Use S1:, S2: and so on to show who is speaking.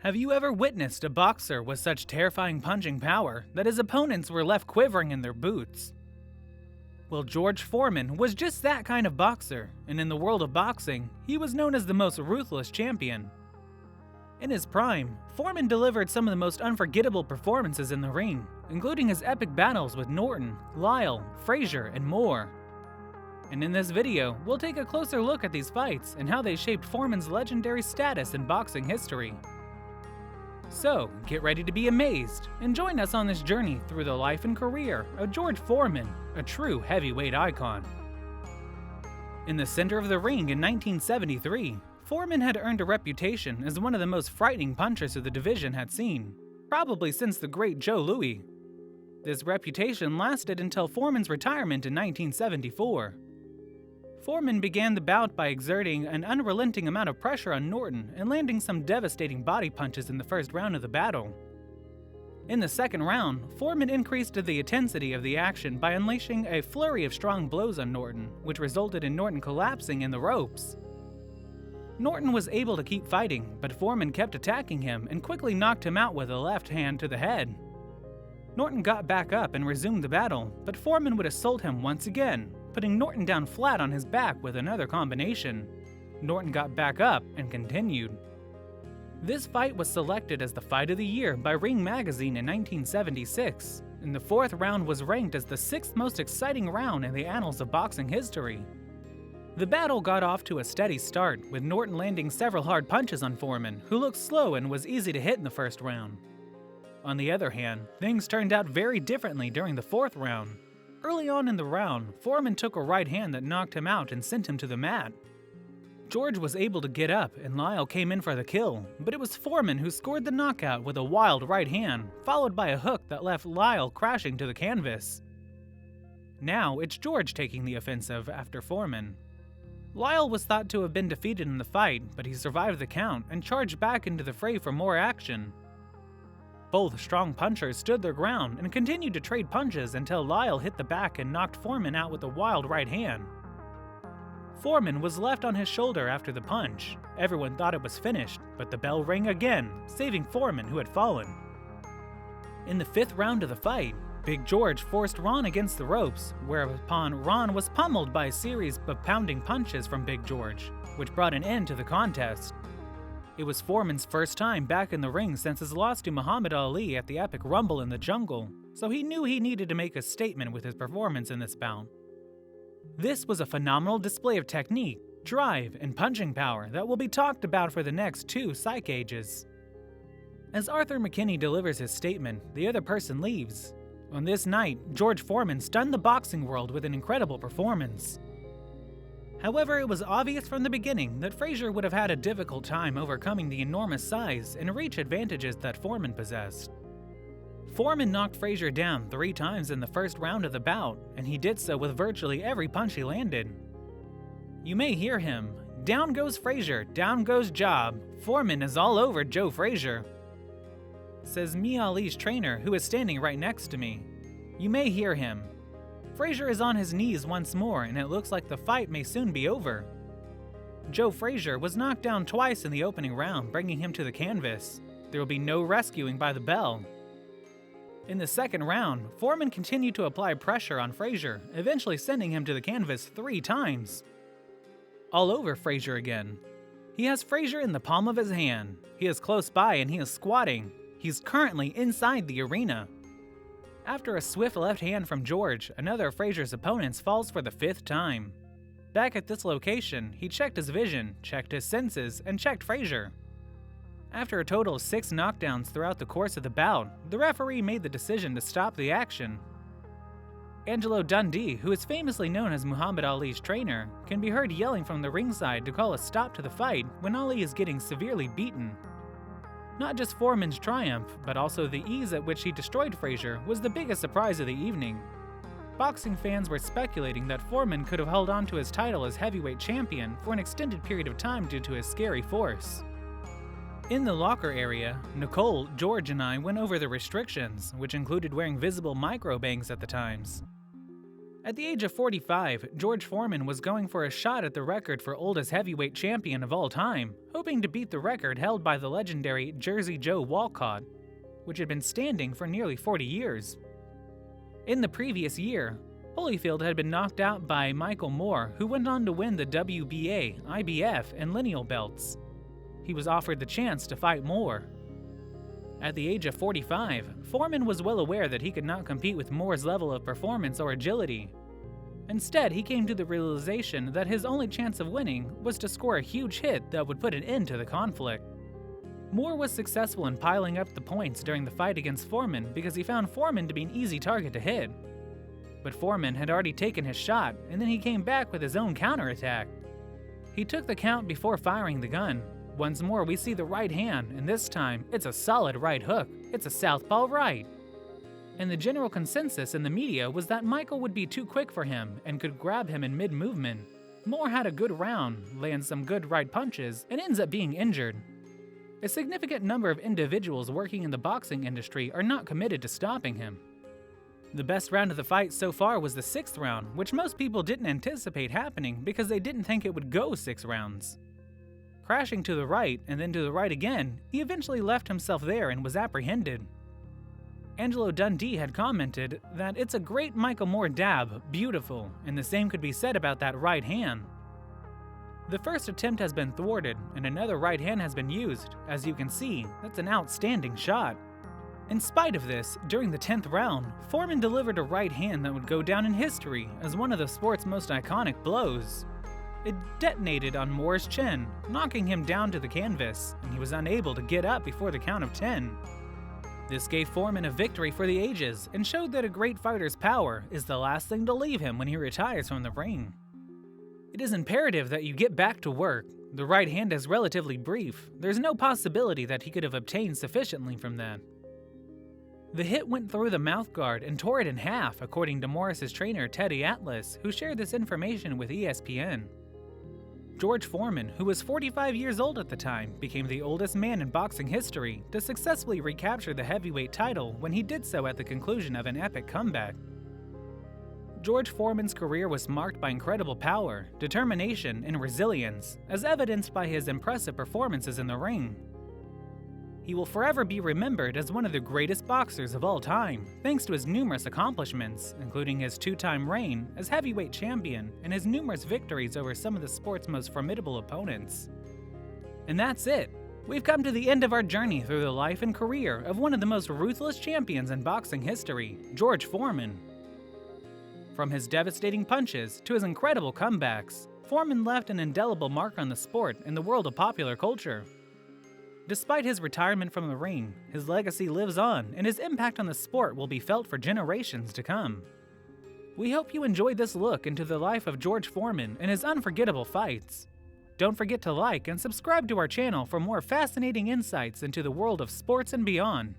S1: Have you ever witnessed a boxer with such terrifying punching power that his opponents were left quivering in their boots? Well, George Foreman was just that kind of boxer, and in the world of boxing, he was known as the most ruthless champion. In his prime, Foreman delivered some of the most unforgettable performances in the ring, including his epic battles with Norton, Lyle, Frazier, and more. And in this video, we'll take a closer look at these fights and how they shaped Foreman's legendary status in boxing history. So, get ready to be amazed, and join us on this journey through the life and career of George Foreman, a true heavyweight icon. In the center of the ring in 1973, Foreman had earned a reputation as one of the most frightening punchers of the division had seen, probably since the great Joe Louis. This reputation lasted until Foreman's retirement in 1974. Foreman began the bout by exerting an unrelenting amount of pressure on Norton and landing some devastating body punches in the first round of the battle. In the second round, Foreman increased the intensity of the action by unleashing a flurry of strong blows on Norton, which resulted in Norton collapsing in the ropes. Norton was able to keep fighting, but Foreman kept attacking him and quickly knocked him out with a left hand to the head. Norton got back up and resumed the battle, but Foreman would assault him once again, putting Norton down flat on his back with another combination. Norton got back up and continued. This fight was selected as the Fight of the Year by Ring Magazine in 1976, and the fourth round was ranked as the sixth most exciting round in the annals of boxing history. The battle got off to a steady start, with Norton landing several hard punches on Foreman, who looked slow and was easy to hit in the first round. On the other hand, things turned out very differently during the fourth round. Early on in the round, Foreman took a right hand that knocked him out and sent him to the mat. George was able to get up and Lyle came in for the kill, but it was Foreman who scored the knockout with a wild right hand, followed by a hook that left Lyle crashing to the canvas. Now it's George taking the offensive after Foreman. Lyle was thought to have been defeated in the fight, but he survived the count and charged back into the fray for more action. Both strong punchers stood their ground and continued to trade punches until Lyle hit the back and knocked Foreman out with a wild right hand. Foreman was left on his shoulder after the punch. Everyone thought it was finished, but the bell rang again, saving Foreman, who had fallen. In the fifth round of the fight, Big George forced Ron against the ropes, whereupon Ron was pummeled by a series of pounding punches from Big George, which brought an end to the contest. It was Foreman's first time back in the ring since his loss to Muhammad Ali at the epic Rumble in the Jungle, so he knew he needed to make a statement with his performance in this bout. This was a phenomenal display of technique, drive, and punching power that will be talked about for the next two psych ages. As Arthur McKinney delivers his statement, the other person leaves. On this night, George Foreman stunned the boxing world with an incredible performance. However, it was obvious from the beginning that Frazier would have had a difficult time overcoming the enormous size and reach advantages that Foreman possessed. Foreman knocked Frazier down 3 times in the first round of the bout, and he did so with virtually every punch he landed. You may hear him, "Down goes Frazier, down goes Job, Foreman is all over Joe Frazier," says Mia Ali's trainer, who is standing right next to me. You may hear him. Frazier is on his knees once more, and it looks like the fight may soon be over. Joe Frazier was knocked down twice in the opening round, bringing him to the canvas. There will be no rescuing by the bell. In the second round, Foreman continued to apply pressure on Frazier, eventually sending him to the canvas 3 times. All over Frazier again. He has Frazier in the palm of his hand. He is close by and he is squatting. He's currently inside the arena. After a swift left hand from George, another of Frazier's opponents falls for the 5th time. Back at this location, he checked his vision, checked his senses, and checked Frazier. After a total of 6 knockdowns throughout the course of the bout, the referee made the decision to stop the action. Angelo Dundee, who is famously known as Muhammad Ali's trainer, can be heard yelling from the ringside to call a stop to the fight when Ali is getting severely beaten. Not just Foreman's triumph, but also the ease at which he destroyed Frazier was the biggest surprise of the evening. Boxing fans were speculating that Foreman could have held on to his title as heavyweight champion for an extended period of time due to his scary force. In the locker area, Nicole, George, and I went over the restrictions, which included wearing visible microbangs at the times. At the age of 45, George Foreman was going for a shot at the record for oldest heavyweight champion of all time, hoping to beat the record held by the legendary Jersey Joe Walcott, which had been standing for nearly 40 years. In the previous year, Holyfield had been knocked out by Michael Moore, who went on to win the WBA, IBF, and lineal belts. He was offered the chance to fight Moore. At the age of 45, Foreman was well aware that he could not compete with Moore's level of performance or agility. Instead, he came to the realization that his only chance of winning was to score a huge hit that would put an end to the conflict. Moore was successful in piling up the points during the fight against Foreman because he found Foreman to be an easy target to hit. But Foreman had already taken his shot, and then he came back with his own counterattack. He took the count before firing the gun. Once more, we see the right hand, and this time, it's a solid right hook. It's a southpaw right. And the general consensus in the media was that Michael would be too quick for him and could grab him in mid-movement. Moore had a good round, lands some good right punches, and ends up being injured. A significant number of individuals working in the boxing industry are not committed to stopping him. The best round of the fight so far was the 6th round, which most people didn't anticipate happening because they didn't think it would go 6 rounds. Crashing to the right and then to the right again, he eventually left himself there and was apprehended. Angelo Dundee had commented that it's a great Michael Moore dab, beautiful, and the same could be said about that right hand. The first attempt has been thwarted, and another right hand has been used. As you can see, that's an outstanding shot. In spite of this, during the 10th round, Foreman delivered a right hand that would go down in history as one of the sport's most iconic blows. It detonated on Moore's chin, knocking him down to the canvas, and he was unable to get up before the count of 10. This gave Foreman a victory for the ages and showed that a great fighter's power is the last thing to leave him when he retires from the ring. It is imperative that you get back to work. The right hand is relatively brief. There's no possibility that he could have obtained sufficiently from that. The hit went through the mouthguard and tore it in half, according to Morris's trainer Teddy Atlas, who shared this information with ESPN. George Foreman, who was 45 years old at the time, became the oldest man in boxing history to successfully recapture the heavyweight title when he did so at the conclusion of an epic comeback. George Foreman's career was marked by incredible power, determination, and resilience, as evidenced by his impressive performances in the ring. He will forever be remembered as one of the greatest boxers of all time, thanks to his numerous accomplishments, including his 2-time reign as heavyweight champion and his numerous victories over some of the sport's most formidable opponents. And that's it. We've come to the end of our journey through the life and career of one of the most ruthless champions in boxing history, George Foreman. From his devastating punches to his incredible comebacks, Foreman left an indelible mark on the sport and the world of popular culture. Despite his retirement from the ring, his legacy lives on and his impact on the sport will be felt for generations to come. We hope you enjoyed this look into the life of George Foreman and his unforgettable fights. Don't forget to like and subscribe to our channel for more fascinating insights into the world of sports and beyond.